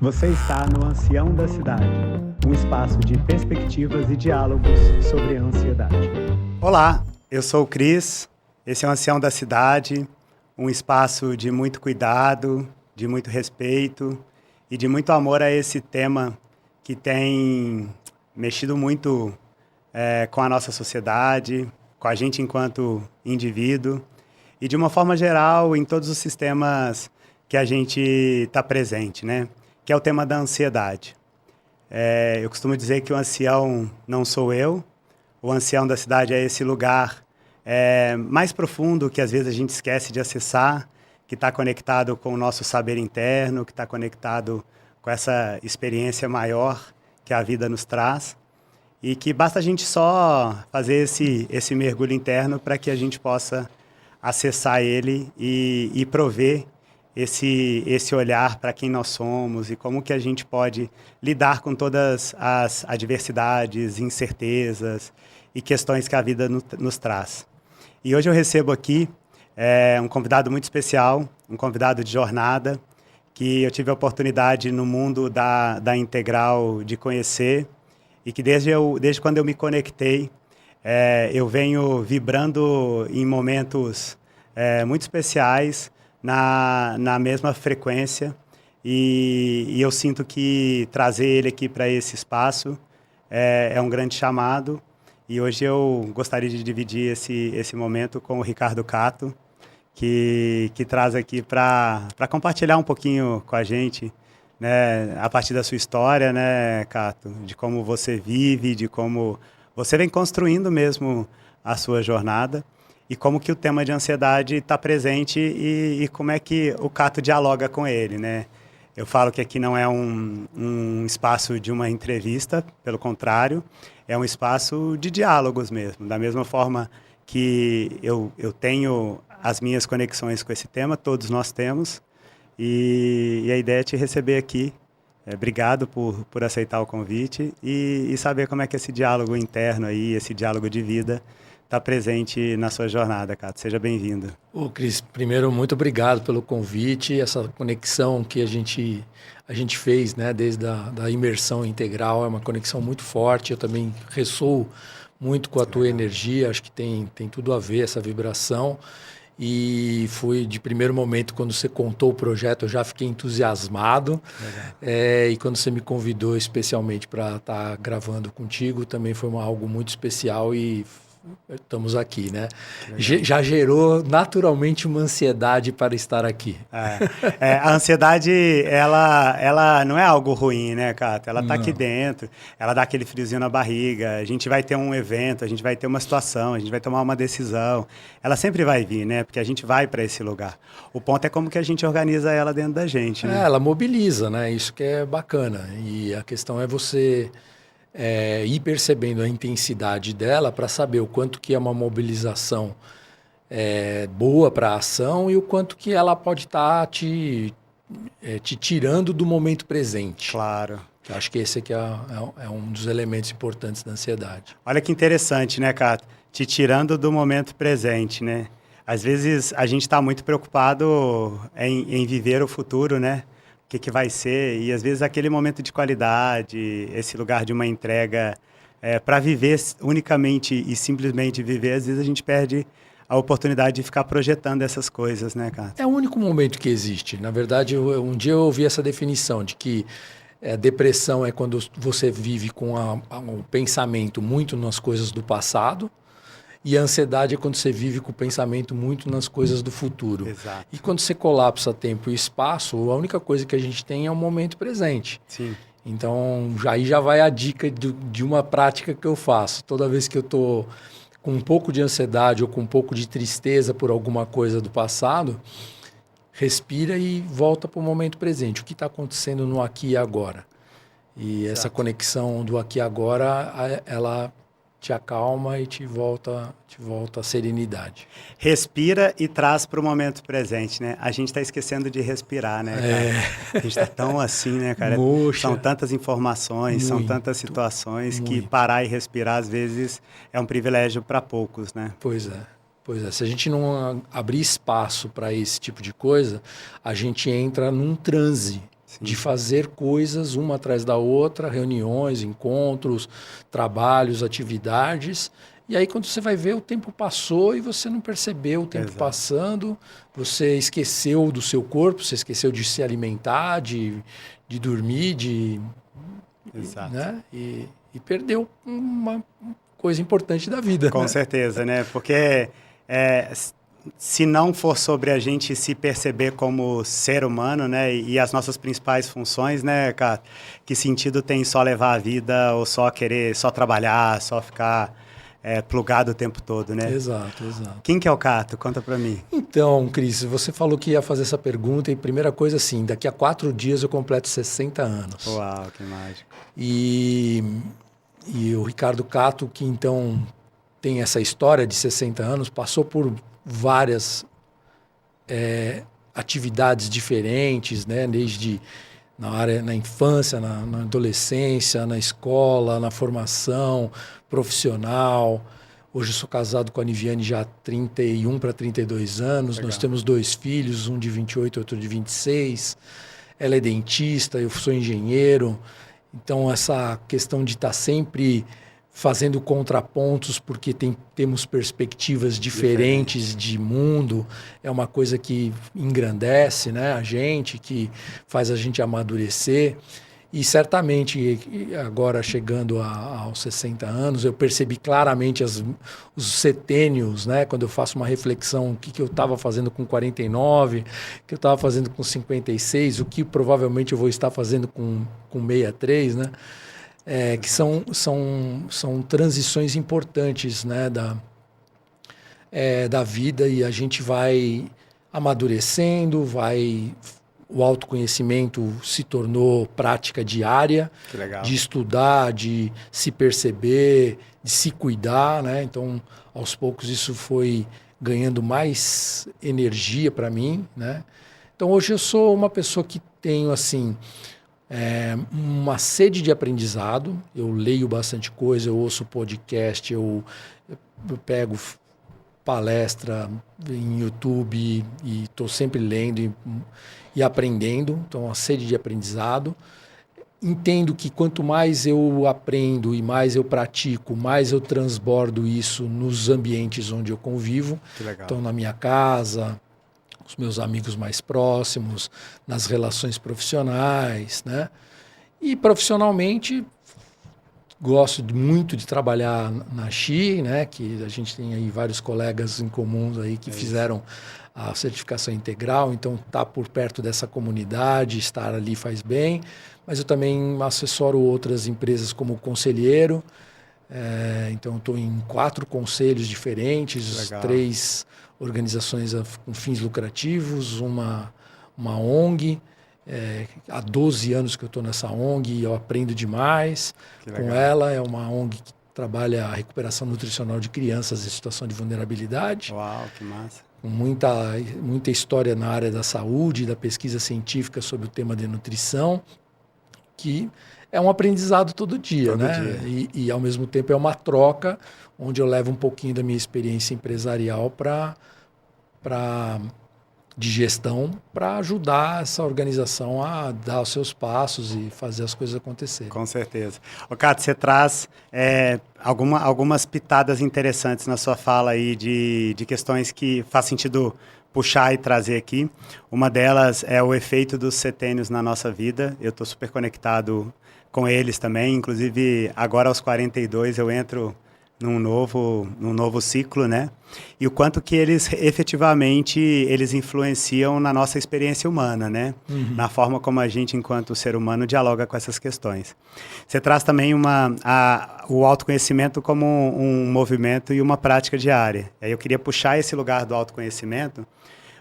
Você está no Ancião da Cidade, um espaço de perspectivas e diálogos sobre a ansiedade. Olá, eu sou o Cris, esse é o Ancião da Cidade, um espaço de muito cuidado, de muito respeito e de muito amor a esse tema que tem mexido muito com a nossa sociedade, com a gente enquanto indivíduo e de uma forma geral em todos os sistemas que a gente está presente, né? Que é o tema da ansiedade. Eu costumo dizer que o ancião não sou eu, o ancião da cidade é esse lugar mais profundo que às vezes a gente esquece de acessar, que está conectado com o nosso saber interno, que está conectado com essa experiência maior que a vida nos traz e que basta a gente só fazer esse mergulho interno para que a gente possa acessar ele e prover esse olhar para quem nós somos e como que a gente pode lidar com todas as adversidades, incertezas e questões que a vida nos traz. E hoje eu recebo aqui um convidado muito especial, um convidado de jornada, que eu tive a oportunidade no mundo da Integral de conhecer e que desde quando eu me conectei, eu venho vibrando em momentos muito especiais, na mesma frequência e eu sinto que trazer ele aqui para esse espaço é um grande chamado e hoje eu gostaria de dividir esse momento com o Ricardo Cato, que traz aqui para compartilhar um pouquinho com a gente, né, a partir da sua história, né, Cato, de como você vive, de como você vem construindo mesmo a sua jornada. E como que o tema de ansiedade está presente e como é que o Cato dialoga com ele, né? Eu falo que aqui não é um espaço de uma entrevista, pelo contrário, é um espaço de diálogos mesmo. Da mesma forma que eu tenho as minhas conexões com esse tema, todos nós temos, e a ideia é te receber aqui. Obrigado por aceitar o convite e saber como é que esse diálogo interno aí, esse diálogo de vida, está presente na sua jornada, Cato. Seja bem-vindo. Ô, Cris, primeiro, muito obrigado pelo convite, essa conexão que a gente fez, né, desde da imersão integral, é uma conexão muito forte, eu também ressoo muito com a tua energia, acho que tem tudo a ver essa vibração, e foi de primeiro momento, quando você contou o projeto, eu já fiquei entusiasmado, e quando você me convidou especialmente para estar gravando contigo, também foi algo muito especial e estamos aqui, né? Já gerou naturalmente uma ansiedade para estar aqui. A ansiedade, ela não é algo ruim, né, Cato? Ela está aqui dentro, ela dá aquele friozinho na barriga, a gente vai ter um evento, a gente vai ter uma situação, a gente vai tomar uma decisão. Ela sempre vai vir, né? Porque a gente vai para esse lugar. O ponto é como que a gente organiza ela dentro da gente, né? Ela mobiliza, né? Isso que é bacana. E a questão é você ir percebendo a intensidade dela para saber o quanto que é uma mobilização boa para a ação e o quanto que ela pode estar te tirando do momento presente. Claro. Eu acho que esse aqui é um dos elementos importantes da ansiedade. Olha que interessante, né, Cato? Te tirando do momento presente, né? Às vezes a gente está muito preocupado em viver o futuro, né? O que vai ser, e às vezes aquele momento de qualidade, esse lugar de uma entrega, para viver unicamente e simplesmente viver, às vezes a gente perde a oportunidade de ficar projetando essas coisas, né, cara? É o único momento que existe. Na verdade, um dia eu ouvi essa definição de que a depressão é quando você vive com o pensamento muito nas coisas do passado, e a ansiedade é quando você vive com o pensamento muito nas coisas do futuro. Exato. E quando você colapsa tempo e espaço, a única coisa que a gente tem é o momento presente. Sim. Então, aí já vai a dica de uma prática que eu faço. Toda vez que eu estou com um pouco de ansiedade ou com um pouco de tristeza por alguma coisa do passado, respira e volta para o momento presente. O que está acontecendo no aqui e agora? E Exato. Essa conexão do aqui e agora, ela te acalma e te volta a serenidade. Respira e traz para o momento presente, né? A gente está esquecendo de respirar, né, cara? A gente está tão assim, né, cara? Moxa. São tantas informações, são tantas situações que parar e respirar, às vezes, é um privilégio para poucos, né? Pois é. Se a gente não abrir espaço para esse tipo de coisa, a gente entra num transe. de fazer coisas uma atrás da outra, reuniões, encontros, trabalhos, atividades. E aí, quando você vai ver, o tempo passou e você não percebeu o tempo passando, você esqueceu do seu corpo, você esqueceu de se alimentar, de dormir, né? E perdeu uma coisa importante da vida. Com certeza, né? Porque se não for sobre a gente se perceber como ser humano, né? E as nossas principais funções, né, Cato? Que sentido tem só levar a vida ou só querer, só trabalhar, só ficar plugado o tempo todo, né? Exato. Quem que é o Cato? Conta pra mim. Então, Cris, você falou que ia fazer essa pergunta e primeira coisa assim, daqui a 4 dias eu completo 60 anos. Uau, que mágico. E o Ricardo Cato, que então tem essa história de 60 anos, passou por várias atividades diferentes, né? Desde na infância, na adolescência, na escola, na formação profissional. Hoje eu sou casado com a Niviane já há 31 para 32 anos. Legal. Nós temos 2 filhos, um de 28 e outro de 26. Ela é dentista, eu sou engenheiro. Então, essa questão de estar sempre fazendo contrapontos, porque temos perspectivas diferentes de mundo, é uma coisa que engrandece, né, a gente, que faz a gente amadurecer. E certamente, agora chegando aos 60 anos, eu percebi claramente os setênios, né? Quando eu faço uma reflexão, o que eu estava fazendo com 49, o que eu estava fazendo com 56, o que provavelmente eu vou estar fazendo com 63, né? Que são transições importantes, né? Da vida, e a gente vai amadurecendo, o autoconhecimento se tornou prática diária, de estudar, de se perceber, de se cuidar, né? Então, aos poucos, isso foi ganhando mais energia para mim, né? Então, hoje eu sou uma pessoa que tenho, assim, uma sede de aprendizado. Eu leio bastante coisa, eu ouço podcast, eu pego palestra em YouTube e estou sempre lendo e aprendendo. Então, uma sede de aprendizado. Entendo que quanto mais eu aprendo e mais eu pratico, mais eu transbordo isso nos ambientes onde eu convivo. Que legal. Então, na minha casa, os meus amigos mais próximos, nas relações profissionais, né? E profissionalmente, gosto muito de trabalhar na XI, né? Que a gente tem aí vários colegas em comuns aí que fizeram a certificação integral, então estar por perto dessa comunidade, estar ali faz bem. Mas eu também assessoro outras empresas como conselheiro. Então, estou em 4 conselhos diferentes, Legal. 3 organizações com fins lucrativos, uma ONG. Há 12 anos que eu estou nessa ONG e eu aprendo demais com ela. É uma ONG que trabalha a recuperação nutricional de crianças em situação de vulnerabilidade. Uau, que massa. Com muita história na área da saúde, da pesquisa científica sobre o tema de nutrição, que é um aprendizado todo dia, né? E, ao mesmo tempo, é uma troca onde eu levo um pouquinho da minha experiência empresarial de gestão para ajudar essa organização a dar os seus passos e fazer as coisas acontecerem. Com certeza. Ô, Cato, você traz algumas pitadas interessantes na sua fala aí de questões que faz sentido puxar e trazer aqui. Uma delas é o efeito dos setênios na nossa vida. Eu estou super conectado com eles também. Inclusive, agora aos 42 eu entro num novo ciclo, né? E o quanto que eles efetivamente influenciam na nossa experiência humana, né? Uhum. Na forma como a gente, enquanto ser humano, dialoga com essas questões. Você traz também o autoconhecimento como um movimento e uma prática diária. Aí eu queria puxar esse lugar do autoconhecimento,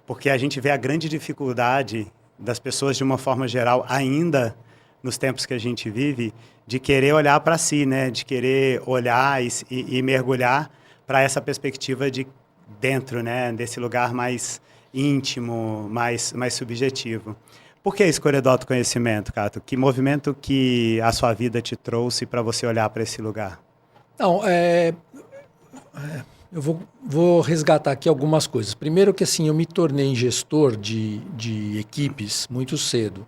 porque a gente vê a grande dificuldade das pessoas, de uma forma geral, ainda nos tempos que a gente vive, de querer olhar para si, né? De querer olhar e mergulhar para essa perspectiva de dentro, né? Desse lugar mais íntimo, mais subjetivo. Por que a escolha do autoconhecimento, Cato? Que movimento que a sua vida te trouxe para você olhar para esse lugar? Não, eu vou resgatar aqui algumas coisas. Primeiro que, assim, eu me tornei gestor de equipes muito cedo.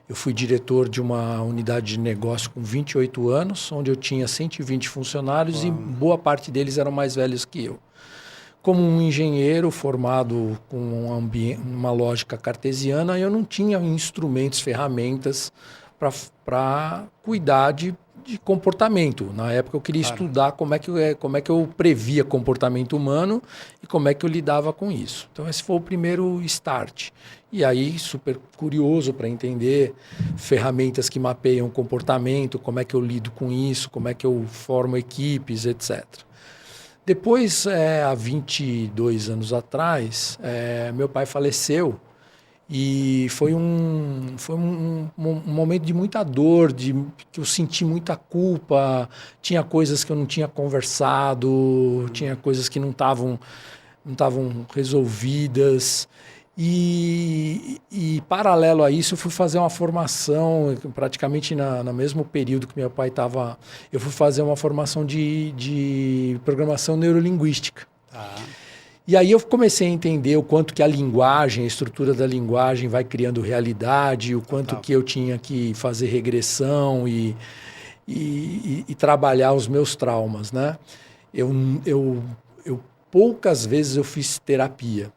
Eu fui diretor de uma unidade de negócio com 28 anos, onde eu tinha 120 funcionários e boa parte deles eram mais velhos que eu. Como um engenheiro formado com uma lógica cartesiana, eu não tinha instrumentos, ferramentas para cuidar de comportamento. Na época eu queria estudar como é que eu previa comportamento humano e como é que eu lidava com isso. Então esse foi o primeiro start. E aí, super curioso para entender ferramentas que mapeiam comportamento, como é que eu lido com isso, como é que eu formo equipes, etc. Depois, há 22 anos atrás, meu pai faleceu e foi um momento de muita dor, que eu senti muita culpa, tinha coisas que eu não tinha conversado, tinha coisas que não estavam resolvidas. E paralelo a isso, eu fui fazer uma formação, praticamente no mesmo período que meu pai estava, eu fui fazer uma formação de programação neurolinguística. E aí eu comecei a entender o quanto que a linguagem, a estrutura da linguagem vai criando realidade, o quanto que eu tinha que fazer regressão e trabalhar os meus traumas, né? Eu poucas vezes eu fiz terapia.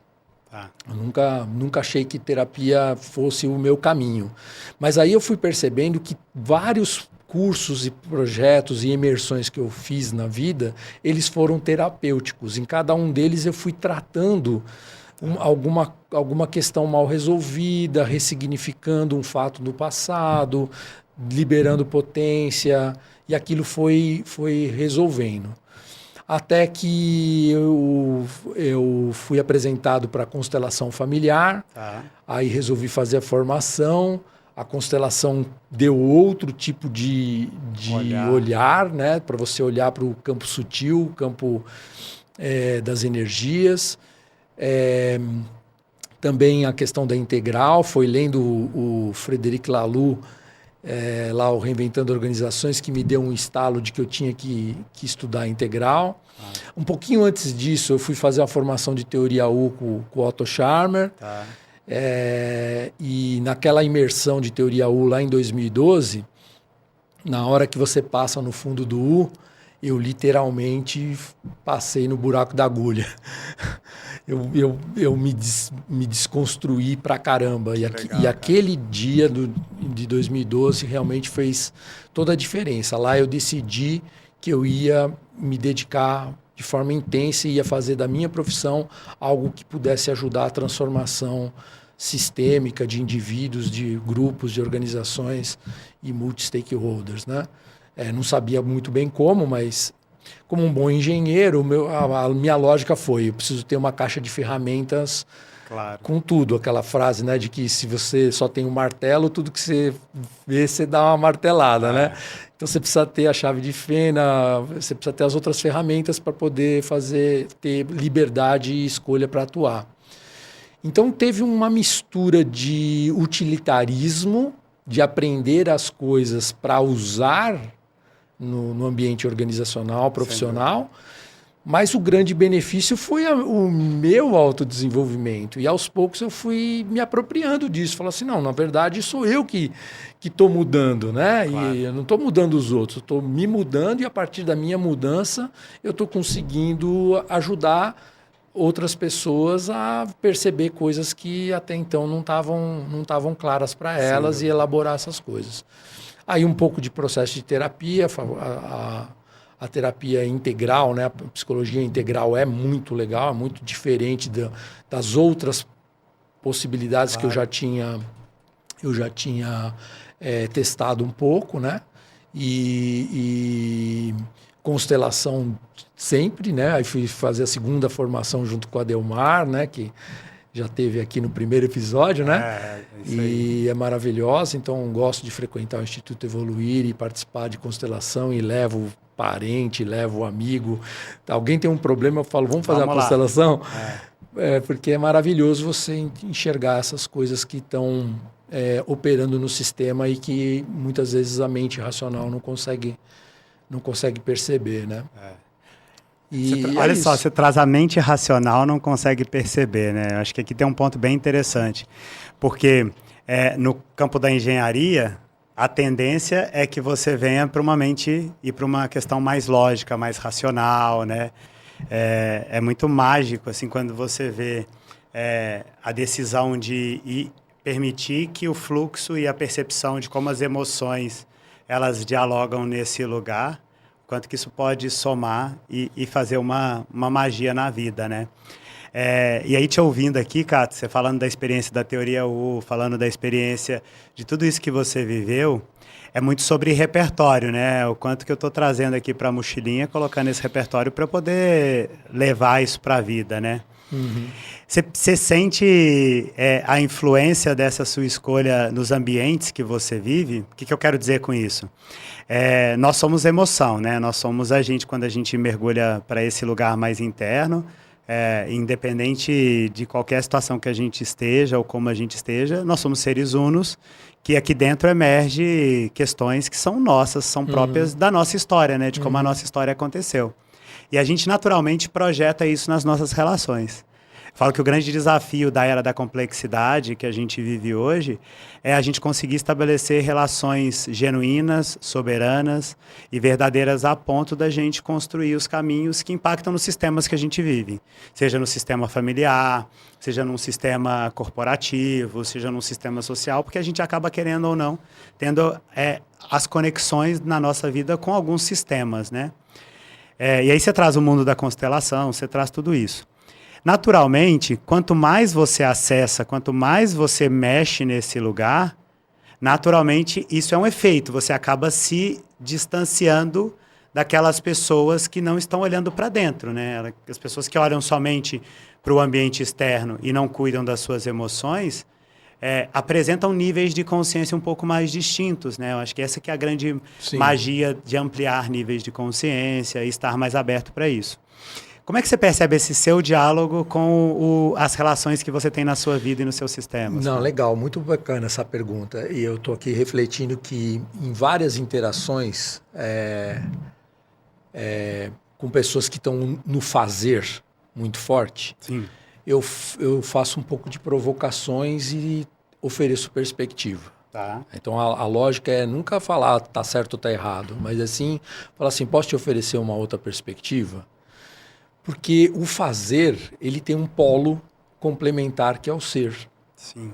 Eu nunca achei que terapia fosse o meu caminho. Mas aí eu fui percebendo que vários cursos e projetos e imersões que eu fiz na vida, eles foram terapêuticos. Em cada um deles eu fui tratando alguma questão mal resolvida, ressignificando um fato do passado, liberando potência, e aquilo foi resolvendo. Até que eu fui apresentado para a constelação familiar, aí resolvi fazer a formação, a constelação deu outro tipo de olhar, né? Para você olhar para o campo sutil, o campo das energias. Também a questão da integral, foi lendo o Frederic Laloux, lá o Reinventando Organizações, que me deu um estalo de que eu tinha que estudar a integral. Um pouquinho antes disso, eu fui fazer a formação de teoria U com o Otto Scharmer. E naquela imersão de teoria U lá em 2012, na hora que você passa no fundo do U, eu literalmente passei no buraco da agulha. Eu me desconstruí pra caramba. E aquele dia de 2012 realmente fez toda a diferença. Lá eu decidi que eu ia me dedicar de forma intensa e ia fazer da minha profissão algo que pudesse ajudar a transformação sistêmica de indivíduos, de grupos, de organizações e multi-stakeholders, né? Não sabia muito bem como, mas como um bom engenheiro, a minha lógica foi: eu preciso ter uma caixa de ferramentas com tudo. Aquela frase, né, de que se você só tem um martelo, tudo que você vê, você dá uma martelada, né? Então você precisa ter a chave de fenda, você precisa ter as outras ferramentas para poder ter liberdade e escolha para atuar. Então teve uma mistura de utilitarismo, de aprender as coisas para usar no ambiente organizacional, profissional, mas o grande benefício foi o meu autodesenvolvimento. E aos poucos eu fui me apropriando disso. Falei assim, não, na verdade sou eu que estou mudando, né? E eu não estou mudando os outros, eu estou me mudando, e a partir da minha mudança eu estou conseguindo ajudar outras pessoas a perceber coisas que até então não estavam claras para elas, e elaborar essas coisas. Aí um pouco de processo de terapia, a terapia integral, né? A psicologia integral é muito legal, é muito diferente das outras possibilidades que eu já tinha testado um pouco, né? E constelação sempre, né? Aí fui fazer a segunda formação junto com a Delmar, né? Que já teve aqui no primeiro episódio, né? E é maravilhosa, então gosto de frequentar o Instituto Evoluir e participar de constelação, e levo parente, levo amigo. Alguém tem um problema, eu falo, vamos fazer uma constelação? Porque é maravilhoso você enxergar essas coisas que estão operando no sistema e que muitas vezes a mente racional não consegue perceber, né? Olha só, você traz a mente racional, não consegue perceber, né? Acho que aqui tem um ponto bem interessante, porque no campo da engenharia, a tendência é que você venha para uma mente e para uma questão mais lógica, mais racional, né? É muito mágico, assim, quando você vê a decisão de permitir que o fluxo e a percepção de como as emoções elas dialogam nesse lugar, quanto que isso pode somar e fazer uma magia na vida, né? E aí, te ouvindo aqui, Cato, você falando da experiência da Teoria U, falando da experiência de tudo isso que você viveu, é muito sobre repertório, né? O quanto que eu estou trazendo aqui para a mochilinha, colocando esse repertório para poder levar isso para a vida, né? Você sente a influência dessa sua escolha nos ambientes que você vive? O que eu quero dizer com isso? Nós somos emoção, né? Nós somos a gente quando a gente mergulha para esse lugar mais interno, independente de qualquer situação que a gente esteja ou como a gente esteja, nós somos seres unos, que aqui dentro emerge questões que são nossas, são próprias da nossa história, né? De como a nossa história aconteceu. E a gente naturalmente projeta isso nas nossas relações. Falo que o grande desafio da era da complexidade que a gente vive hoje é a gente conseguir estabelecer relações genuínas, soberanas e verdadeiras a ponto da gente construir os caminhos que impactam nos sistemas que a gente vive. Seja no sistema familiar, seja num sistema corporativo, seja num sistema social, porque a gente acaba querendo ou não tendo as conexões na nossa vida com alguns sistemas, né? E aí você traz o mundo da constelação, você traz tudo isso. Naturalmente, quanto mais você acessa, quanto mais você mexe nesse lugar, naturalmente isso é um efeito. Você acaba se distanciando daquelas pessoas que não estão olhando para dentro, né? As pessoas que olham somente para o ambiente externo e não cuidam das suas emoções, apresentam níveis de consciência um pouco mais distintos, né? Eu acho que essa que é a grande magia de ampliar níveis de consciência e estar mais aberto para isso. Como é que você percebe esse seu diálogo com as relações que você tem na sua vida e no seu sistema? Não, legal, muito bacana essa pergunta. E eu estou aqui refletindo que em várias interações com pessoas que estão no fazer muito forte, Sim. Eu faço um pouco de provocações e ofereço perspectiva. Tá. Então a lógica é nunca falar tá certo ou tá errado, mas assim, falar assim, posso te oferecer uma outra perspectiva? Porque o fazer, ele tem um polo complementar que é o ser. Sim.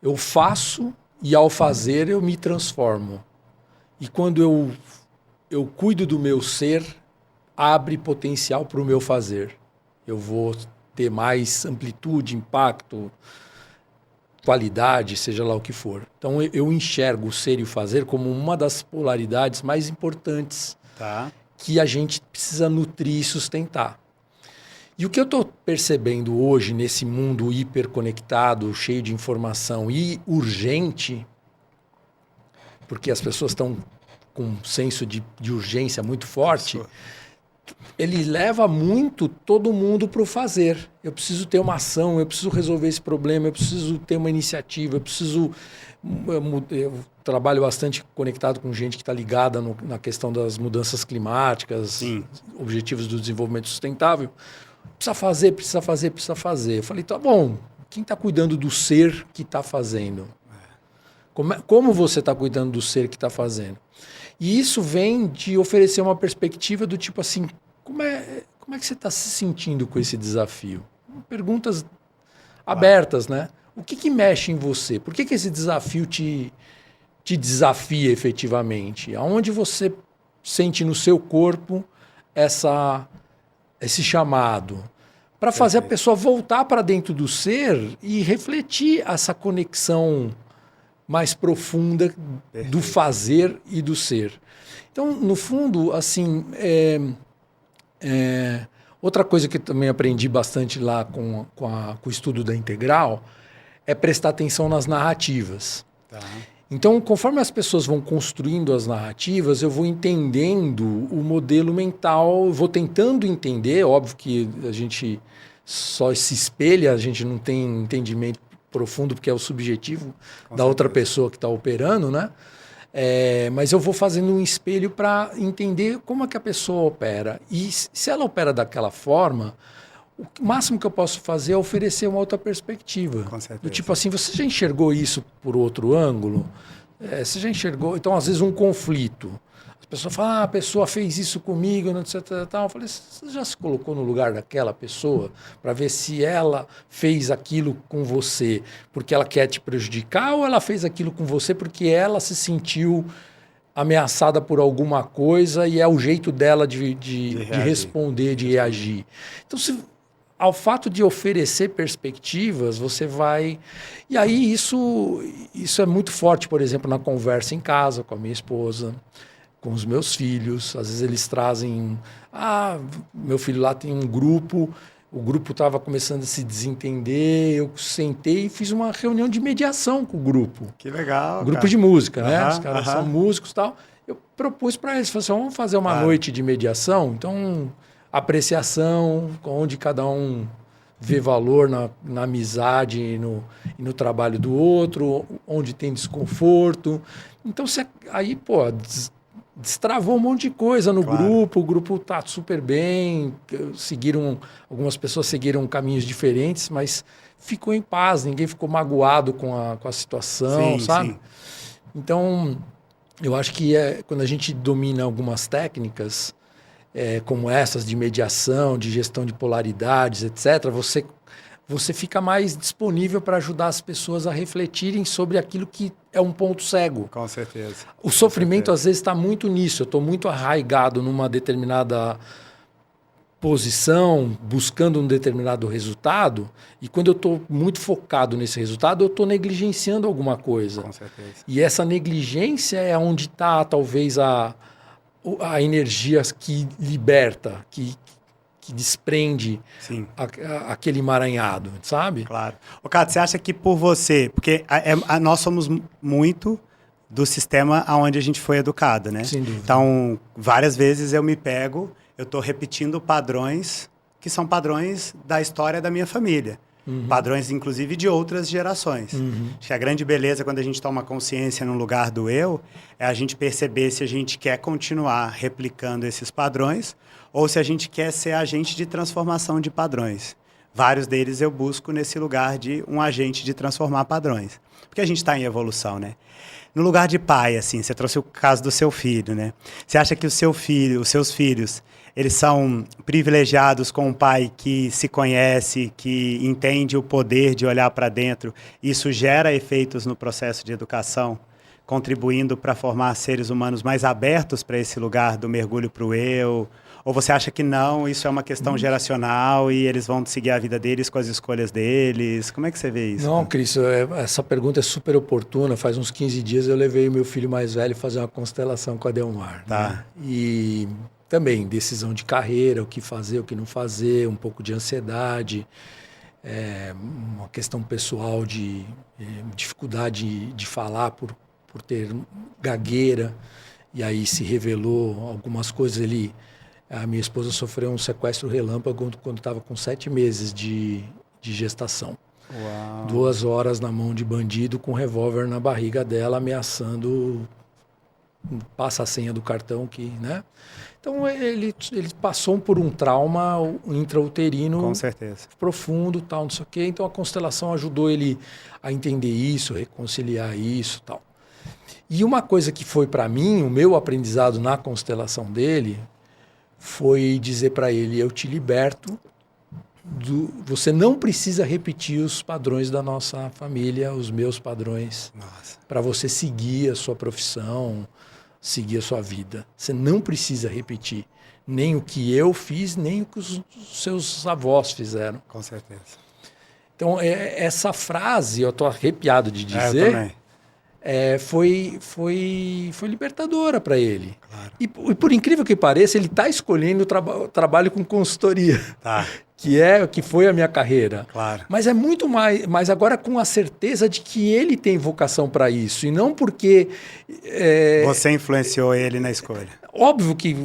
Eu faço e ao fazer eu me transformo. E quando eu cuido do meu ser, abre potencial para o meu fazer. Eu vou ter mais amplitude, impacto, qualidade, seja lá o que for. Então eu enxergo o ser e o fazer como uma das polaridades mais importantes. Tá. Que a gente precisa nutrir e sustentar. E o que eu estou percebendo hoje nesse mundo hiperconectado, cheio de informação e urgente, porque as pessoas estão com um senso de urgência muito forte, ele leva muito todo mundo para o fazer. Eu preciso ter uma ação, eu preciso resolver esse problema, eu preciso ter uma iniciativa, eu trabalho bastante conectado com gente que está ligada na questão das mudanças climáticas, Sim. Objetivos do desenvolvimento sustentável. Precisa fazer, precisa fazer, precisa fazer. Eu falei, tá bom, quem está cuidando do ser que está fazendo? Como você está cuidando do ser que está fazendo? E isso vem de oferecer uma perspectiva do tipo assim, como é que você está se sentindo com esse desafio? Perguntas abertas, né? O que mexe em você? Por que esse desafio te desafia efetivamente? Aonde você sente no seu corpo esse chamado? Para fazer a pessoa voltar para dentro do ser e refletir essa conexão mais profunda do fazer e do ser. Então, no fundo, assim, outra coisa que eu também aprendi bastante lá com o estudo da integral é prestar atenção nas narrativas. Tá. Então, conforme as pessoas vão construindo as narrativas, eu vou entendendo o modelo mental, vou tentando entender, óbvio que a gente só se espelha, a gente não tem entendimento profundo, porque é o subjetivo da outra pessoa que está operando, né? Mas eu vou fazendo um espelho para entender como é que a pessoa opera. E se ela opera daquela forma, o máximo que eu posso fazer é oferecer uma outra perspectiva. Com certeza. Do tipo assim, você já enxergou isso por outro ângulo? Você já enxergou? Então, às vezes, um conflito. As pessoas falam, a pessoa fez isso comigo, não sei, tal. Eu falei, você já se colocou no lugar daquela pessoa para ver se ela fez aquilo com você porque ela quer te prejudicar ou ela fez aquilo com você porque ela se sentiu ameaçada por alguma coisa e é o jeito dela de responder, de reagir. Então, ao fato de oferecer perspectivas, você vai... E aí isso é muito forte, por exemplo, na conversa em casa com a minha esposa, com os meus filhos. Às vezes eles trazem... meu filho lá tem um grupo, o grupo estava começando a se desentender, eu sentei e fiz uma reunião de mediação com o grupo. Que legal, grupo cara. de música, né? Os caras são músicos e tal. Eu propus para eles, falei assim, vamos fazer uma noite de mediação? Então, apreciação, onde cada um vê valor na amizade e no trabalho do outro, onde tem desconforto. Então, aí, destravou um monte de coisa no grupo, o grupo está super bem, algumas pessoas seguiram caminhos diferentes, mas ficou em paz, ninguém ficou magoado com a situação, sabe? Sim. Então, eu acho que quando a gente domina algumas técnicas, como essas de mediação, de gestão de polaridades, etc., você fica mais disponível para ajudar as pessoas a refletirem sobre aquilo que é um ponto cego. Com certeza. O sofrimento, às vezes, está muito nisso. Eu estou muito arraigado numa determinada posição, buscando um determinado resultado, e quando eu estou muito focado nesse resultado, eu estou negligenciando alguma coisa. Com certeza. E essa negligência é onde está, talvez, a energia que liberta, que desprende aquele emaranhado, sabe? Claro. Cato, você acha que por você... Porque nós somos muito do sistema onde a gente foi educado, né? Sem dúvida. Então, várias vezes eu me pego, eu estou repetindo padrões que são padrões da história da minha família. Uhum. Padrões, inclusive, de outras gerações. Uhum. Acho que a grande beleza, quando a gente toma consciência no lugar do eu, é a gente perceber se a gente quer continuar replicando esses padrões ou se a gente quer ser agente de transformação de padrões. Vários deles eu busco nesse lugar de um agente de transformar padrões. Porque a gente está em evolução, né? No lugar de pai, assim, você trouxe o caso do seu filho, né? Você acha que os seus filhos, eles são privilegiados com um pai que se conhece, que entende o poder de olhar para dentro? Isso gera efeitos no processo de educação, contribuindo para formar seres humanos mais abertos para esse lugar do mergulho para o eu? Ou você acha que não, isso é uma questão geracional e eles vão seguir a vida deles com as escolhas deles? Como é que você vê isso? Não, Cris, essa pergunta é super oportuna. Faz uns 15 dias eu levei o meu filho mais velho fazer uma constelação com a Delmar. Tá. Né? E também decisão de carreira, o que fazer, o que não fazer, um pouco de ansiedade, uma questão pessoal de dificuldade de falar por ter gagueira. E aí se revelou algumas coisas. A minha esposa sofreu um sequestro relâmpago quando estava com 7 meses de gestação. Uau. 2 horas na mão de bandido com um revólver na barriga dela, ameaçando passa a senha do cartão né? Então ele passou por um trauma intrauterino, com certeza, profundo, tal, não sei o quê. Então a constelação ajudou ele a entender isso, reconciliar isso, tal. E uma coisa que foi para mim, o meu aprendizado na constelação dele, foi dizer para ele, eu te liberto, você não precisa repetir os padrões da nossa família, os meus padrões, para você seguir a sua profissão, seguir a sua vida. Você não precisa repetir nem o que eu fiz, nem o que os seus avós fizeram. Com certeza. Então, essa frase, eu estou arrepiado de dizer... Eu também. Foi libertadora para ele. Claro. E por incrível que pareça, ele está escolhendo o trabalho com consultoria, que foi a minha carreira. Claro. Mas é muito mais, mas agora com a certeza de que ele tem vocação para isso, e não porque... Você influenciou ele na escolha. Óbvio que...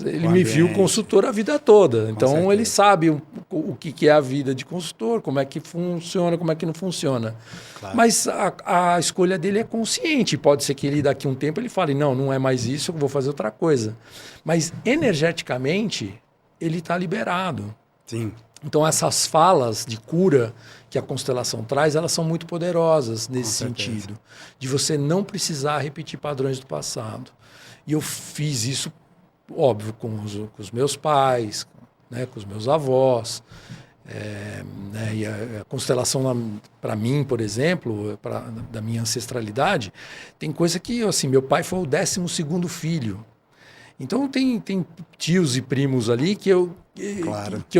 ele me viu consultor a vida toda. Então, ele sabe o que é a vida de consultor, como é que funciona, como é que não funciona. Claro. Mas a escolha dele é consciente. Pode ser que ele, daqui a um tempo, ele fale, não é mais isso, eu vou fazer outra coisa. Mas, energeticamente, ele está liberado. Sim. Então, essas falas de cura que a constelação traz, elas são muito poderosas nesse sentido, de você não precisar repetir padrões do passado. E eu fiz isso, óbvio, com os meus pais, né, com os meus avós. Né, e a constelação, para mim, por exemplo, da minha ancestralidade, tem coisa que, assim, meu pai foi o 12º filho. Então, tem tios e primos ali que eu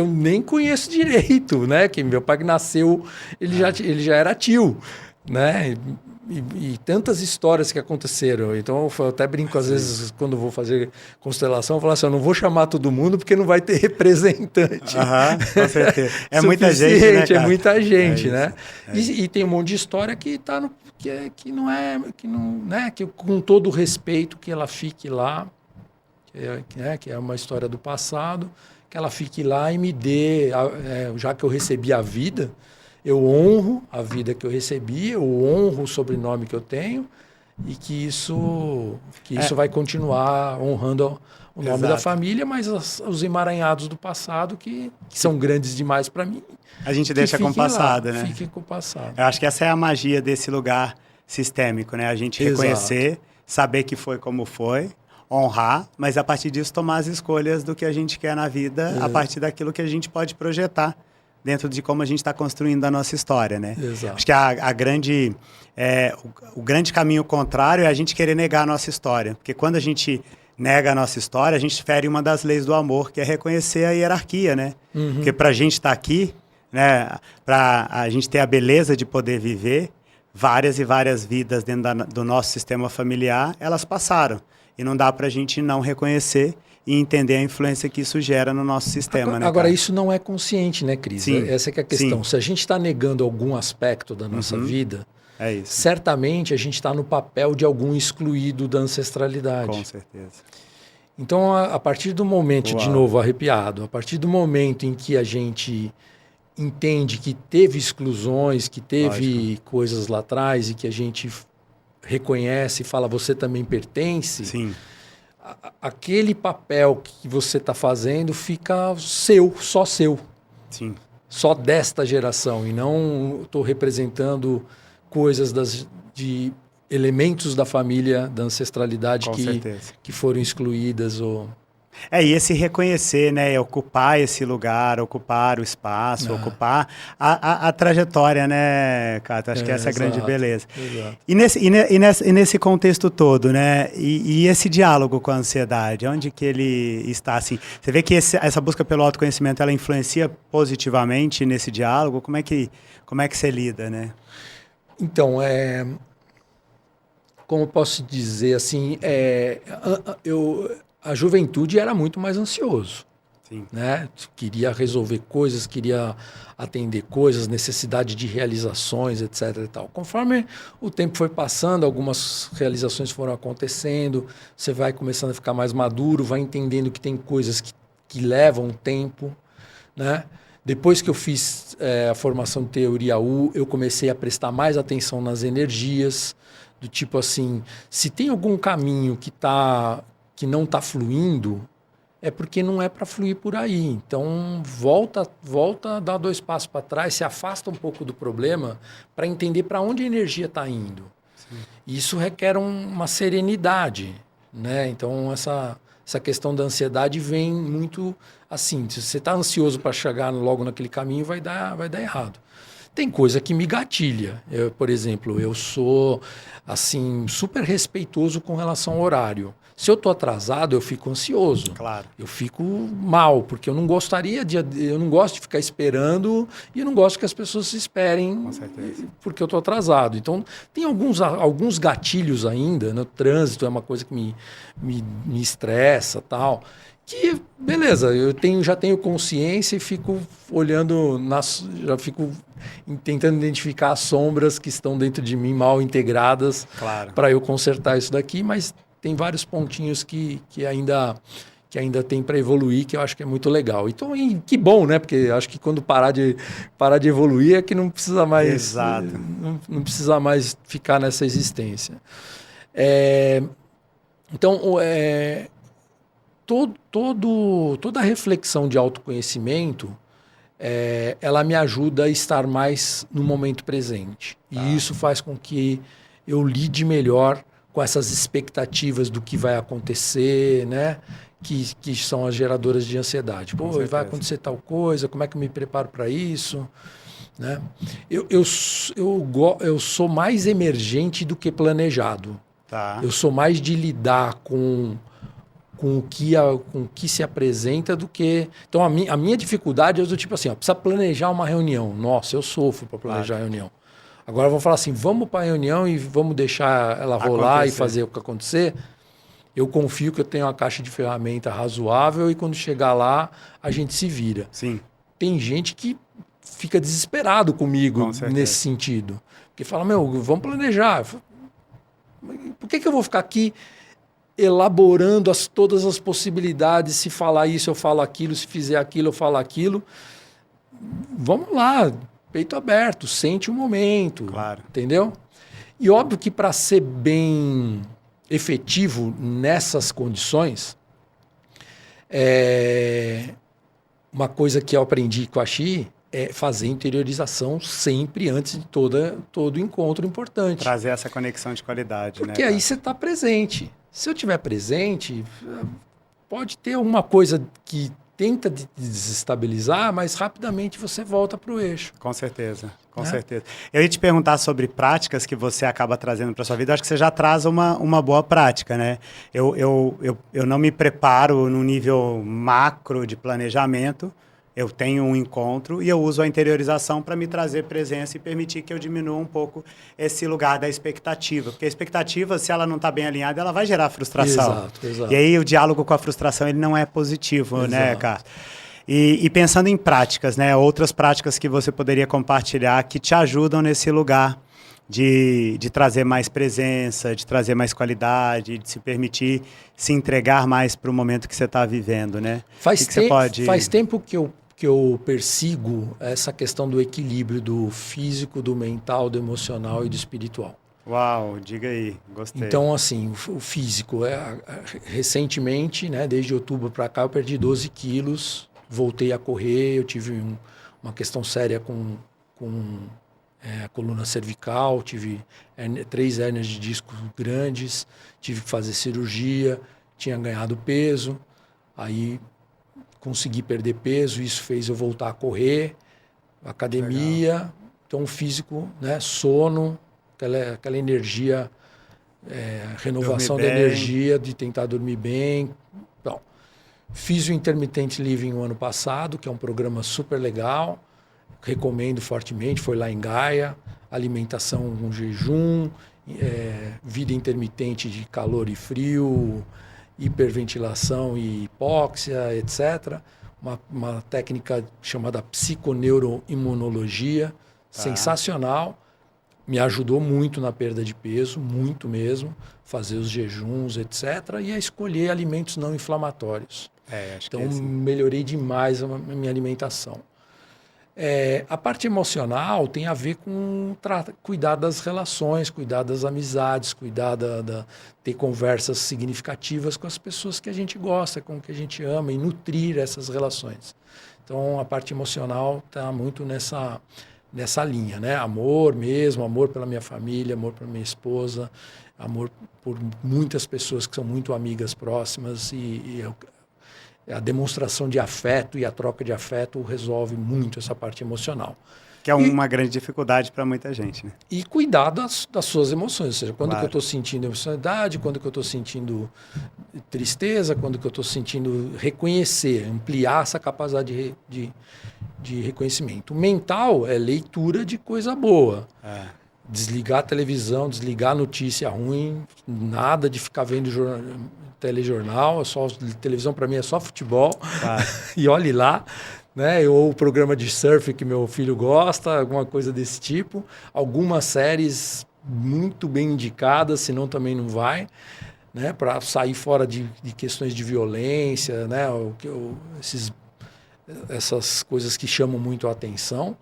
nem conheço direito, né? Que meu pai que nasceu, ele já era tio, né? E tantas histórias que aconteceram. Então, eu até brinco, às vezes, quando vou fazer constelação, eu falo assim, eu não vou chamar todo mundo porque não vai ter representante. Com certeza. É muita gente, né, cara? É muita gente, né? E tem um monte de história que que com todo o respeito que ela fique lá, que é uma história do passado, que ela fique lá e me dê, já que eu recebi a vida, eu honro a vida que eu recebi, eu honro o sobrenome que eu tenho e que isso vai continuar honrando o nome da família, mas os emaranhados do passado que são grandes demais para mim. A gente deixa com o passado, né? Fiquem com o passado. Eu acho que essa é a magia desse lugar sistêmico, né? A gente reconhecer, saber que foi como foi, honrar, mas a partir disso tomar as escolhas do que a gente quer na vida, a partir daquilo que a gente pode projetar dentro de como a gente está construindo a nossa história, né? Exato. Acho que o grande caminho contrário é a gente querer negar a nossa história, porque quando a gente nega a nossa história, a gente fere uma das leis do amor, que é reconhecer a hierarquia, né? Porque para a gente estar aqui, né, para a gente ter a beleza de poder viver várias e várias vidas dentro do nosso sistema familiar, elas passaram. E não dá para a gente não reconhecer e entender a influência que isso gera no nosso sistema. Agora isso não é consciente, né, Cris? Sim, essa é que é a questão. sim. Se a gente está negando algum aspecto da nossa vida, isso. Certamente a gente está no papel de algum excluído da ancestralidade. Com certeza. Então, a partir do momento, de novo arrepiado, a partir do momento em que a gente entende que teve exclusões, que teve coisas lá atrás e que a gente reconhece e fala, você também pertence, Sim. Aquele papel que você está fazendo fica seu, só seu. Sim. Só desta geração, e não estou representando coisas de elementos da família, da ancestralidade que foram excluídas. E esse reconhecer, né, ocupar esse lugar, ocupar o espaço, ocupar a trajetória, né, Cato? Acho que essa é a grande beleza. Exato. E nesse contexto todo, né, e esse diálogo com a ansiedade, onde que ele está, assim? Você vê que essa busca pelo autoconhecimento, ela influencia positivamente nesse diálogo? Como é que você lida, né? Então, como eu posso dizer, assim, a juventude era muito mais ansioso. Sim. Né? Queria resolver coisas, queria atender coisas, necessidade de realizações, etc. E tal. Conforme o tempo foi passando, algumas realizações foram acontecendo, você vai começando a ficar mais maduro, vai entendendo que tem coisas que levam tempo. Né? Depois que eu fiz a formação de teoria U, eu comecei a prestar mais atenção nas energias, do tipo assim, se tem algum caminho que não está fluindo, é porque não é para fluir por aí. Então, volta, dá 2 passos para trás, se afasta um pouco do problema para entender para onde a energia está indo. Sim. Isso requer uma serenidade. Né? Então, essa questão da ansiedade vem muito assim. Se você está ansioso para chegar logo naquele caminho, vai dar errado. Tem coisa que me gatilha. Por exemplo, eu sou assim super respeitoso com relação ao horário. Se eu estou atrasado, eu fico ansioso. Claro. Eu fico mal, porque eu não gosto de ficar esperando e eu não gosto que as pessoas se esperem porque eu estou atrasado. Então, tem alguns gatilhos ainda, no trânsito é uma coisa que me estressa, tal. Que, beleza, já tenho consciência e fico olhando, já fico tentando identificar as sombras que estão dentro de mim mal integradas para eu consertar isso daqui, mas tem vários pontinhos que ainda tem para evoluir, que eu acho que é muito legal. Então, que bom, né? Porque acho que quando parar de evoluir é que não precisa mais, não precisa mais ficar nessa existência. Então, toda a reflexão de autoconhecimento, ela me ajuda a estar mais no momento presente. E isso faz com que eu lide melhor com essas expectativas do que vai acontecer, né? Que são as geradoras de ansiedade. Pô, vai acontecer tal coisa, como é que eu me preparo para isso? Né? Eu sou mais emergente do que planejado. Tá. Eu sou mais de lidar com o que se apresenta do que... Então, a minha dificuldade é do tipo assim, precisa planejar uma reunião. Nossa, eu sofro para planejar a reunião. Agora vamos falar assim, vamos para a reunião e vamos deixar ela rolar e fazer o que acontecer. Eu confio que eu tenho uma caixa de ferramenta razoável e quando chegar lá, a gente se vira. Sim. Tem gente que fica desesperado comigo nesse sentido. Porque fala, vamos planejar. Por que eu vou ficar aqui elaborando todas as possibilidades? Se falar isso, eu falo aquilo. Se fizer aquilo, eu falo aquilo. Vamos lá, peito aberto, sente o momento. Claro. Entendeu? E óbvio que para ser bem efetivo nessas condições, uma coisa que eu aprendi com a Xi é fazer interiorização sempre antes de todo encontro importante. Trazer essa conexão de qualidade. Porque aí você está presente. Se eu estiver presente, pode ter alguma coisa que tenta desestabilizar, mas rapidamente você volta para o eixo. Com certeza, com certeza. Eu ia te perguntar sobre práticas que você acaba trazendo para a sua vida. Eu acho que você já traz uma boa prática, né? Eu não me preparo no nível macro de planejamento. Eu tenho um encontro e eu uso a interiorização para me trazer presença e permitir que eu diminua um pouco esse lugar da expectativa. Porque a expectativa, se ela não está bem alinhada, ela vai gerar frustração. Exato. E aí o diálogo com a frustração ele não é positivo, né, Carlos? E pensando em práticas, né, outras práticas que você poderia compartilhar que te ajudam nesse lugar de trazer mais presença, de trazer mais qualidade, de se permitir se entregar mais para o momento que você está vivendo, né? Faz tempo que eu persigo essa questão do equilíbrio do físico, do mental, do emocional e do espiritual. Uau, diga aí, gostei. Então, assim, o físico, recentemente, né, desde outubro para cá, eu perdi 12 quilos, voltei a correr, eu tive uma questão séria com a coluna cervical, tive 3 hérnias de disco grandes, tive que fazer cirurgia, tinha ganhado peso, aí consegui perder peso, isso fez eu voltar a correr, academia. Legal. Então o físico, né, sono, aquela energia, renovação da energia, de tentar dormir bem. Bom, fiz o Intermittent Living o ano passado, que é um programa super legal, recomendo fortemente, foi lá em Gaia, alimentação com jejum, vida intermitente de calor e frio, hiperventilação e hipóxia, etc. Uma técnica chamada psiconeuroimunologia, sensacional, me ajudou muito na perda de peso, muito mesmo, fazer os jejuns, etc. E a escolher alimentos não inflamatórios. Então, melhorei demais a minha alimentação. A parte emocional tem a ver com cuidar das relações, cuidar das amizades, cuidar ter conversas significativas com as pessoas que a gente gosta, com que a gente ama e nutrir essas relações. Então, a parte emocional está muito nessa linha, né? Amor mesmo, amor pela minha família, amor pela minha esposa, amor por muitas pessoas que são muito amigas próximas e a demonstração de afeto e a troca de afeto resolve muito essa parte emocional. Que é uma grande dificuldade para muita gente, né? E cuidar das suas emoções, ou seja, quando que eu estou sentindo emocionalidade, quando que eu estou sentindo tristeza, quando que eu estou sentindo reconhecer, ampliar essa capacidade de reconhecimento. O mental é leitura de coisa boa. Desligar a televisão, desligar a notícia ruim, nada de ficar vendo telejornal, televisão para mim é só futebol, e olhe lá, né? Ou o programa de surf que meu filho gosta, alguma coisa desse tipo, algumas séries muito bem indicadas, senão também não vai, né? Para sair fora de questões de violência, né? Essas coisas que chamam muito a atenção.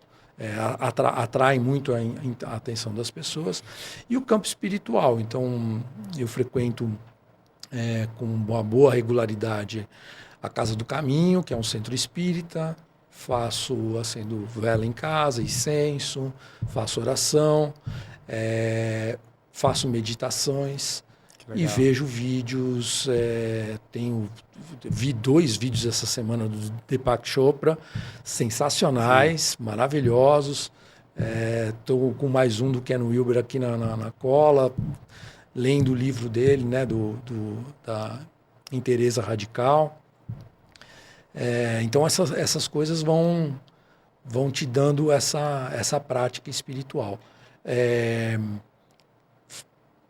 Atrai muito a atenção das pessoas. E o campo espiritual. Então, eu frequento com uma boa regularidade a Casa do Caminho, que é um centro espírita, faço acendo vela em casa, incenso, faço oração, faço meditações e vejo vídeos. Vi 2 vídeos essa semana do Deepak Chopra, sensacionais, maravilhosos. Estou com mais um do Ken Wilber aqui na cola, lendo o livro dele, né, da Inteireza Radical. Então essas coisas vão te dando essa prática espiritual.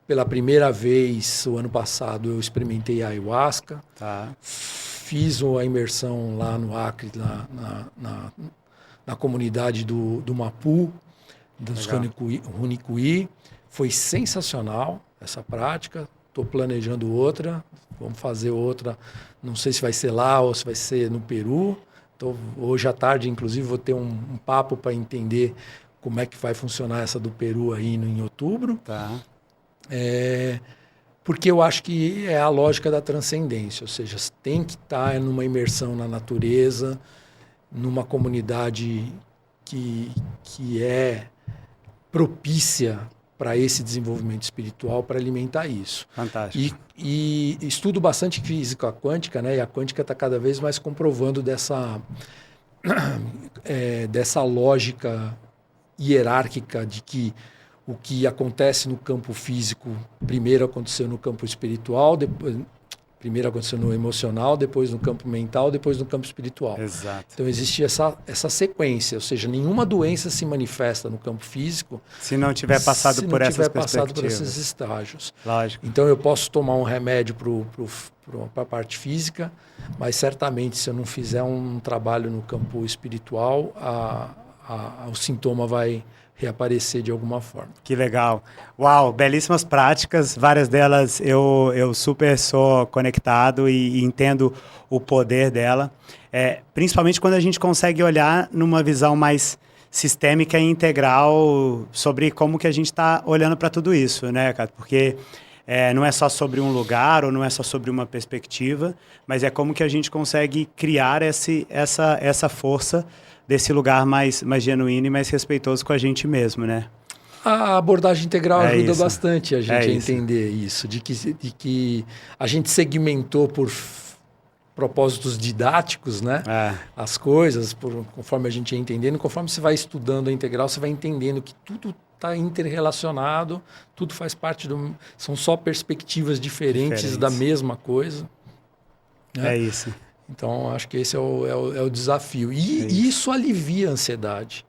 Pela primeira vez, o ano passado, eu experimentei a ayahuasca. Tá. Fiz a imersão lá no Acre, na comunidade do Mapu, dos Runicuí. Foi sensacional essa prática. Estou planejando outra. Vamos fazer outra. Não sei se vai ser lá ou se vai ser no Peru. Hoje à tarde, inclusive, vou ter um papo para entender como é que vai funcionar essa do Peru aí em outubro. Tá. Porque eu acho que é a lógica da transcendência, ou seja, você tem que estar numa imersão na natureza, numa comunidade que é propícia para esse desenvolvimento espiritual, para alimentar isso. Fantástico. E estudo bastante física quântica, né? E a quântica está cada vez mais comprovando dessa lógica hierárquica de que o que acontece no campo físico primeiro aconteceu no campo espiritual, primeiro aconteceu no emocional, depois no campo mental, depois no campo espiritual. Exato. Então existe essa sequência, ou seja, nenhuma doença se manifesta no campo físico se não tiver passado por essas perspectivas. Passado por esses estágios. Lógico. Então eu posso tomar um remédio para a parte física, mas certamente se eu não fizer um trabalho no campo espiritual, o sintoma vai reaparecer de alguma forma. Que legal. Uau, belíssimas práticas, várias delas eu super sou conectado e entendo o poder dela, principalmente quando a gente consegue olhar numa visão mais sistêmica e integral sobre como que a gente está olhando para tudo isso, né, cara? Porque não é só sobre um lugar ou não é só sobre uma perspectiva, mas é como que a gente consegue criar essa força desse lugar mais genuíno e mais respeitoso com a gente mesmo, né? A abordagem integral ajuda bastante a gente a isso. entender isso, de que a gente segmentou por propósitos didáticos, né? As coisas, conforme a gente ia entendendo, conforme você vai estudando a integral, você vai entendendo que tudo está interrelacionado, tudo faz parte são só perspectivas diferentes da mesma coisa. Né? É isso. Então, acho que esse é o desafio. E isso alivia a ansiedade.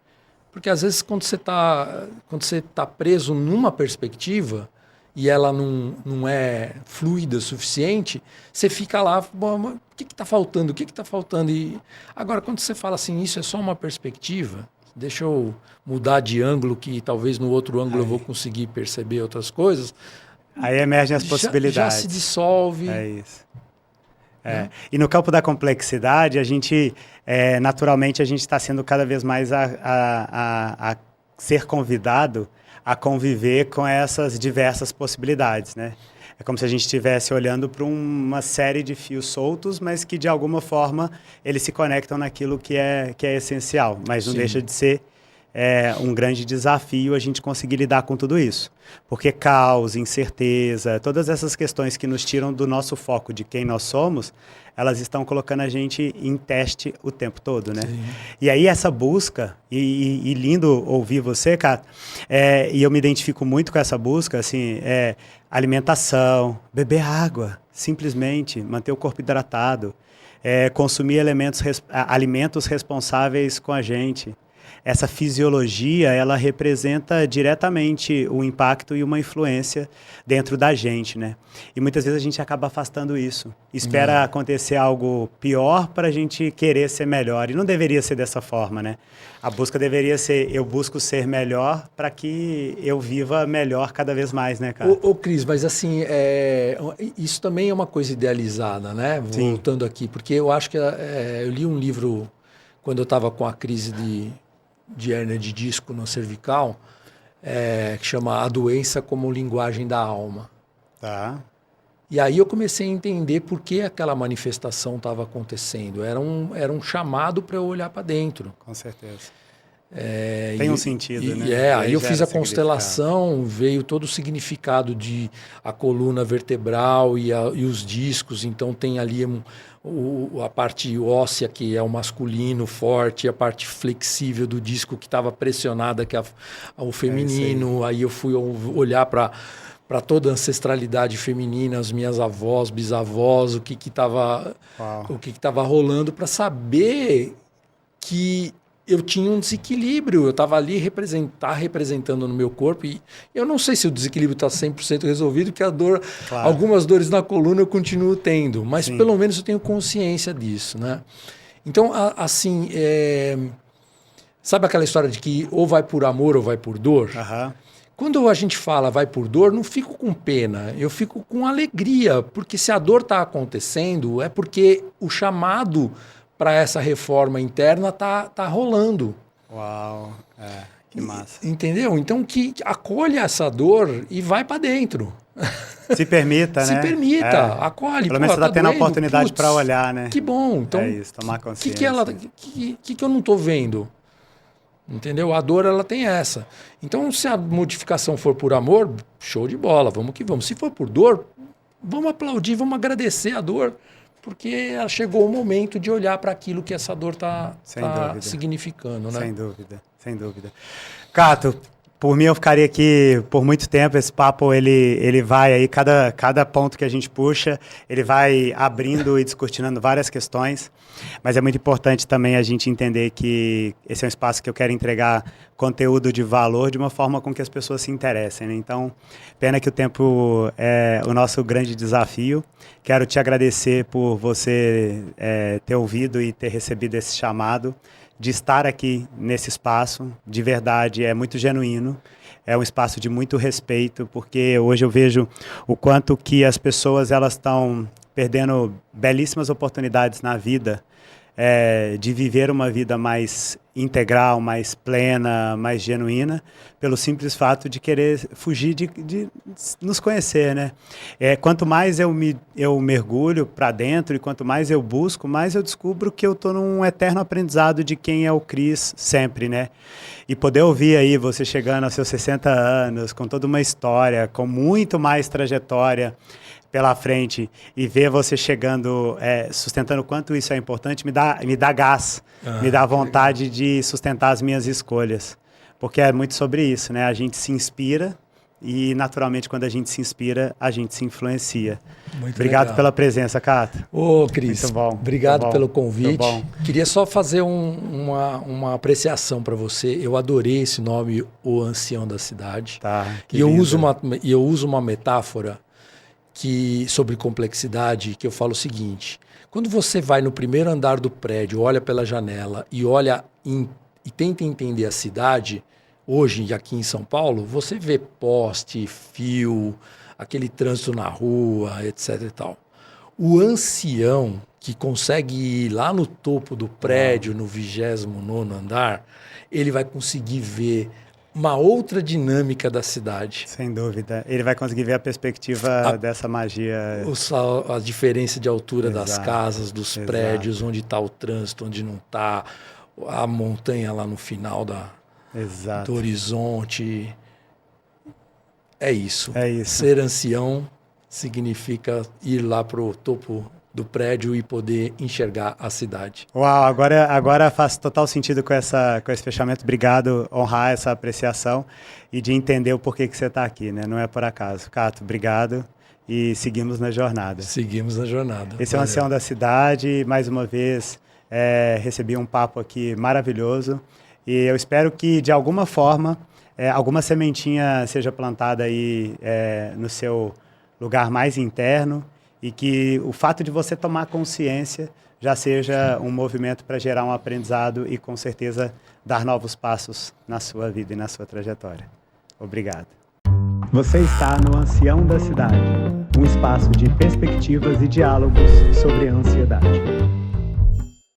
Porque, às vezes, quando você tá preso numa perspectiva e ela não é fluida o suficiente, você fica lá, o que está faltando? O que está faltando? E agora, quando você fala assim, isso é só uma perspectiva, deixa eu mudar de ângulo, que talvez no outro ângulo eu vou conseguir perceber outras coisas. Aí emergem as possibilidades. Já se dissolve. É isso. E no campo da complexidade, a gente, naturalmente, a gente está sendo cada vez mais a ser convidado a conviver com essas diversas possibilidades, né? É como se a gente estivesse olhando para uma série de fios soltos, mas que, de alguma forma, eles se conectam naquilo que é essencial, mas não deixa de ser um grande desafio a gente conseguir lidar com tudo isso. Porque caos, incerteza, todas essas questões que nos tiram do nosso foco de quem nós somos, elas estão colocando a gente em teste o tempo todo, né? Sim. E aí essa busca, e lindo ouvir você, cara, e eu me identifico muito com essa busca, assim, alimentação, beber água, simplesmente, manter o corpo hidratado, consumir alimentos responsáveis com a gente. Essa fisiologia, ela representa diretamente o impacto e uma influência dentro da gente, né? E muitas vezes a gente acaba afastando isso. Espera acontecer algo pior para a gente querer ser melhor. E não deveria ser dessa forma, né? A busca deveria ser, eu busco ser melhor para que eu viva melhor cada vez mais, né, cara? Ô Cris, mas assim, isso também é uma coisa idealizada, né? Voltando aqui, porque eu acho que eu li um livro quando eu estava com a crise de hérnia de disco no cervical, que chama A Doença como Linguagem da Alma. Tá. E aí eu comecei a entender por que aquela manifestação estava acontecendo. Era um chamado para eu olhar para dentro. Com certeza. Tem um sentido, né? Aí eu fiz a constelação, veio todo o significado de a coluna vertebral e os discos. Então tem ali a parte óssea, que é o masculino forte, e a parte flexível do disco que estava pressionada, que é o feminino. Aí eu fui olhar para toda a ancestralidade feminina, as minhas avós, bisavós, o que estava rolando, para saber que eu tinha um desequilíbrio. Eu estava ali representando no meu corpo, e eu não sei se o desequilíbrio está 100% resolvido, porque algumas dores na coluna eu continuo tendo, mas pelo menos eu tenho consciência disso, né? Então, assim, sabe aquela história de que ou vai por amor ou vai por dor? Quando a gente fala vai por dor, não fico com pena, eu fico com alegria, porque se a dor está acontecendo, é porque o chamado para essa reforma interna tá rolando. Uau, que massa. Entendeu? Então que acolha essa dor e vai para dentro. Se permita, né? Se permita, acolhe. Pelo menos você está tendo a oportunidade para olhar, né? Que bom. Então, isso, tomar consciência. Que eu não estou vendo? Entendeu? A dor, ela tem essa. Então, se a modificação for por amor, show de bola, vamos que vamos. Se for por dor, vamos aplaudir, vamos agradecer a dor, porque chegou o momento de olhar para aquilo que essa dor está significando, né? Sem dúvida, sem dúvida. Cato, por mim eu ficaria aqui por muito tempo. Esse papo ele vai aí, cada ponto que a gente puxa, ele vai abrindo e descortinando várias questões, mas é muito importante também a gente entender que esse é um espaço que eu quero entregar conteúdo de valor de uma forma com que as pessoas se interessem, né? Então, pena que o tempo é o nosso grande desafio. Quero te agradecer por você ter ouvido e ter recebido esse chamado, de estar aqui nesse espaço. De verdade, é muito genuíno, é um espaço de muito respeito, porque hoje eu vejo o quanto que as pessoas elas estão perdendo belíssimas oportunidades na vida, de viver uma vida mais integral, mais plena, mais genuína, pelo simples fato de querer fugir de nos conhecer, né? Quanto mais eu mergulho para dentro e quanto mais eu busco, mais eu descubro que eu estou num eterno aprendizado de quem é o Cris sempre, né? E poder ouvir aí você chegando aos seus 60 anos, com toda uma história, com muito mais trajetória pela frente, e ver você chegando, sustentando o quanto isso é importante, me dá gás, me dá vontade de sustentar as minhas escolhas. Porque é muito sobre isso, né? A gente se inspira e, naturalmente, quando a gente se inspira, a gente se influencia. Muito obrigado legal pela presença, Cato. Ô, Cris, muito bom, obrigado muito bom, pelo convite. Queria só fazer uma apreciação para você. Eu adorei esse nome, O Ancião da Cidade. E eu uso uma metáfora sobre complexidade, que eu falo o seguinte: quando você vai no primeiro andar do prédio, olha pela janela e e tenta entender a cidade, hoje aqui em São Paulo, você vê poste, fio, aquele trânsito na rua, etc e tal. O ancião que consegue ir lá no topo do prédio, no 29º andar, ele vai conseguir ver uma outra dinâmica da cidade. Sem dúvida. Ele vai conseguir ver a perspectiva dessa magia. A diferença de altura das casas, dos prédios, onde está o trânsito, onde não está, a montanha lá no final do horizonte. É isso. Ser ancião significa ir lá para o topo do prédio e poder enxergar a cidade. Uau, agora faz total sentido com esse fechamento. Obrigado, honrar essa apreciação e de entender o porquê que você está aqui, né? Não é por acaso. Cato, obrigado e seguimos na jornada. Seguimos na jornada. Esse é o Ancião da Cidade. Mais uma vez, recebi um papo aqui maravilhoso e eu espero que, de alguma forma, alguma sementinha seja plantada aí no seu lugar mais interno, e que o fato de você tomar consciência já seja um movimento para gerar um aprendizado e, com certeza, dar novos passos na sua vida e na sua trajetória. Obrigado. Você está no Ancião da Cidade, um espaço de perspectivas e diálogos sobre a ansiedade.